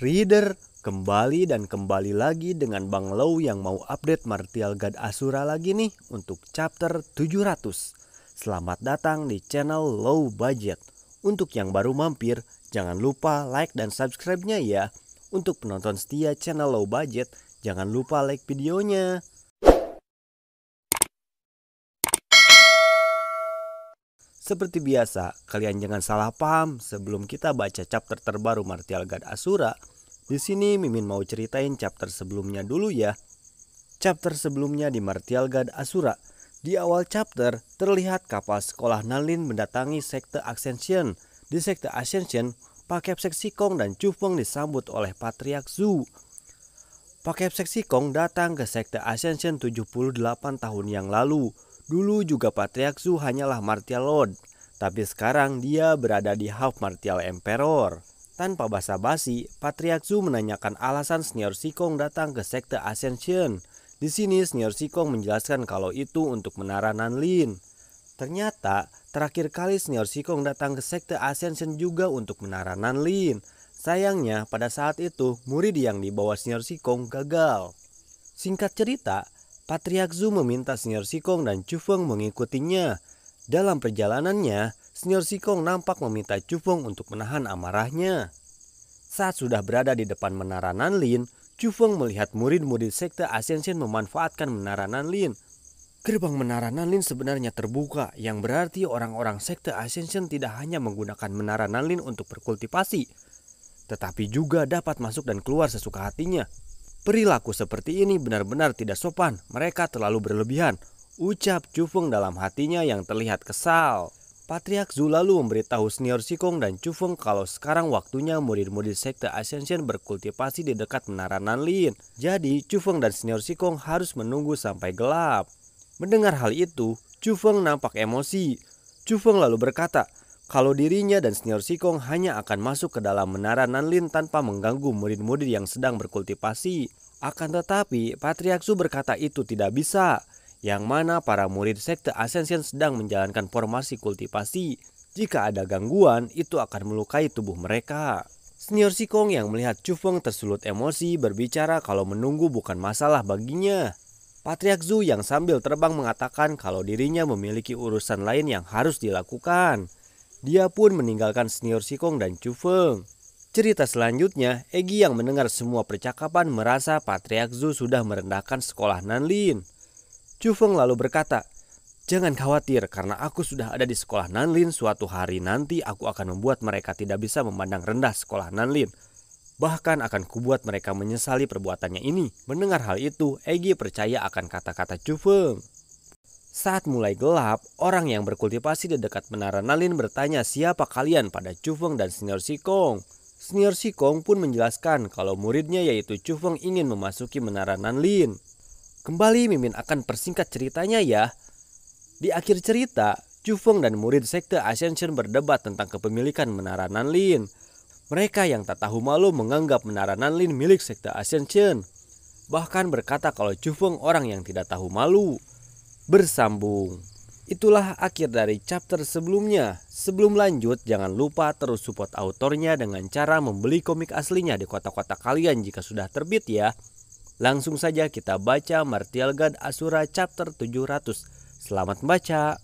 Reader, kembali dan kembali lagi dengan Bang Low yang mau update Martial God Asura lagi nih untuk chapter 700. Selamat datang di channel Low Budget. Untuk yang baru mampir, jangan lupa like dan subscribe-nya ya. Untuk penonton setia channel Low Budget, jangan lupa like videonya. Seperti biasa, kalian jangan salah paham sebelum kita baca chapter terbaru Martial God Asura. Di sini Mimin mau ceritain chapter sebelumnya dulu ya. Chapter sebelumnya di Martial God Asura. Di awal chapter terlihat kapal sekolah Nanlin mendatangi sekte Ascension. Di sekte Ascension, Pak Kepsek Sikong dan Chu Feng disambut oleh Patriarch Zhu. Pak Kepsek Sikong datang ke sekte Ascension 78 tahun yang lalu. Dulu juga Patriarch Zhu hanyalah Martial Lord, tapi sekarang dia berada di Half Martial Emperor. Tanpa basa-basi, Patriarch Zhu menanyakan alasan Senior Sikong datang ke sekte Ascension. Di sini Senior Sikong menjelaskan kalau itu untuk menara Nanlin. Ternyata terakhir kali Senior Sikong datang ke sekte Ascension juga untuk menara Nanlin. Sayangnya pada saat itu murid yang dibawa Senior Sikong gagal. Singkat cerita, Patriarch Zhu meminta Senior Sikong dan Chu Feng mengikutinya. Dalam perjalanannya, Senior Sikong nampak meminta Chu Feng untuk menahan amarahnya. Saat sudah berada di depan menara Nanlin, Chu Feng melihat murid-murid sekte Ascension memanfaatkan menara Nanlin. Gerbang menara Nanlin sebenarnya terbuka, yang berarti orang-orang sekte Ascension tidak hanya menggunakan menara Nanlin untuk berkultivasi, tetapi juga dapat masuk dan keluar sesuka hatinya. Perilaku seperti ini benar-benar tidak sopan, mereka terlalu berlebihan, ucap Chu Feng dalam hatinya yang terlihat kesal. Patriarch Zhu lalu memberitahu Senior Sikong dan Chu Feng kalau sekarang waktunya murid-murid sekte Ascension berkultivasi di dekat menara Nanlin. Jadi Chu Feng dan Senior Sikong harus menunggu sampai gelap. Mendengar hal itu, Chu Feng nampak emosi. Chu Feng lalu berkata kalau dirinya dan Senior Sikong hanya akan masuk ke dalam menara Nanlin tanpa mengganggu murid-murid yang sedang berkultivasi. Akan tetapi Patriarch Zhu berkata itu tidak bisa, yang mana para murid sekte Ascension sedang menjalankan formasi kultivasi. Jika ada gangguan, itu akan melukai tubuh mereka. Senior Sikong yang melihat Chu Feng tersulut emosi berbicara kalau menunggu bukan masalah baginya. Patriarch Zhu yang sambil terbang mengatakan kalau dirinya memiliki urusan lain yang harus dilakukan. Dia pun meninggalkan Senior Sikong dan Chu Feng. Cerita selanjutnya, Egi yang mendengar semua percakapan merasa Patriarch Zhu sudah merendahkan sekolah Nanlin. Chu Feng lalu berkata, "Jangan khawatir karena aku sudah ada di sekolah Nanlin. Suatu hari nanti aku akan membuat mereka tidak bisa memandang rendah sekolah Nanlin. Bahkan akan kubuat mereka menyesali perbuatannya ini." Mendengar hal itu, Egi percaya akan kata-kata Chu Feng. Saat mulai gelap, orang yang berkultivasi di dekat menara Nanlin bertanya siapa kalian pada Chu Feng dan Senior Sikong. Senior Sikong pun menjelaskan kalau muridnya yaitu Chu Feng ingin memasuki menara Nanlin. Kembali Mimin akan persingkat ceritanya ya. Di akhir cerita, Chu Feng dan murid sekte Ascension berdebat tentang kepemilikan menara Nanlin. Mereka yang tak tahu malu menganggap menara Nanlin milik sekte Ascension. Bahkan berkata kalau Chu Feng orang yang tidak tahu malu. Bersambung. Itulah akhir dari chapter sebelumnya. Sebelum lanjut, jangan lupa terus support autornya dengan cara membeli komik aslinya di kotak-kotak kalian jika sudah terbit ya. Langsung saja kita baca Martial God Asura chapter 700. Selamat membaca.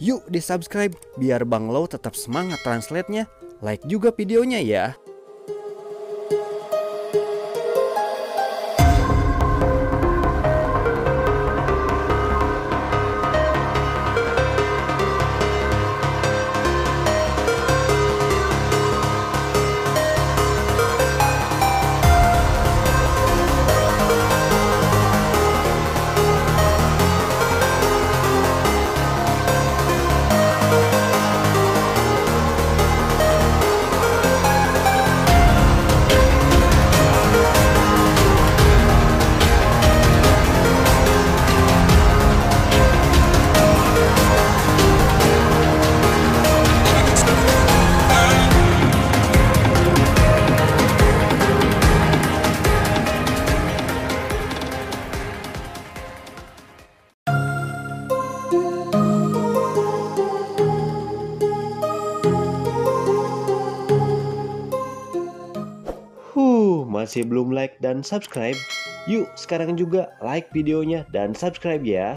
Yuk di subscribe biar Bang Lau tetap semangat translate-nya. Like juga videonya ya. Masih belum like dan subscribe? Yuk sekarang juga like videonya dan subscribe ya.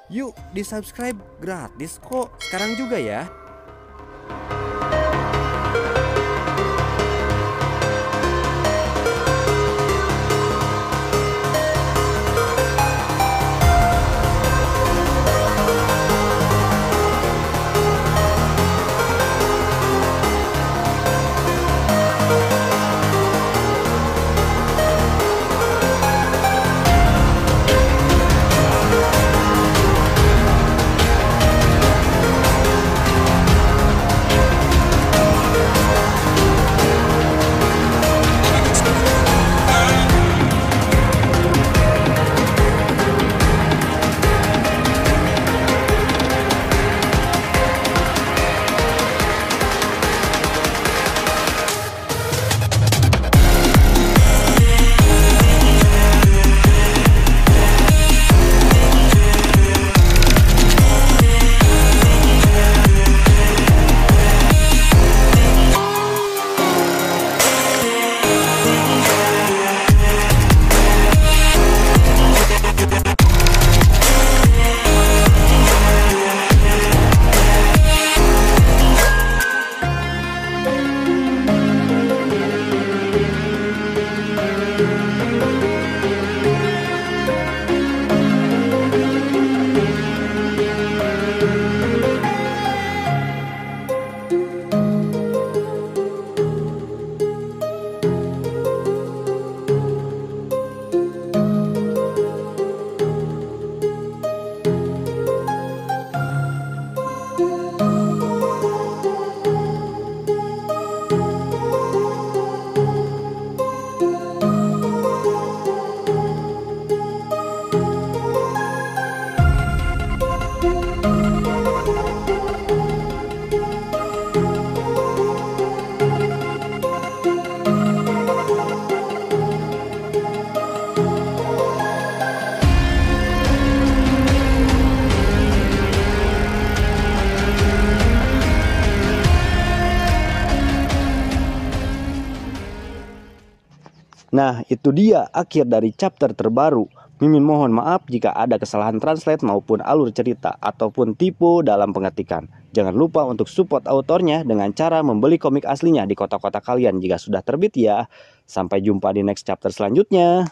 Yuk di subscribe gratis kok sekarang juga ya. Nah, itu dia akhir dari chapter terbaru. Mimin mohon maaf jika ada kesalahan translate maupun alur cerita ataupun tipe dalam pengetikan. Jangan lupa untuk support autornya dengan cara membeli komik aslinya di kota-kota kalian jika sudah terbit ya. Sampai jumpa di next chapter selanjutnya.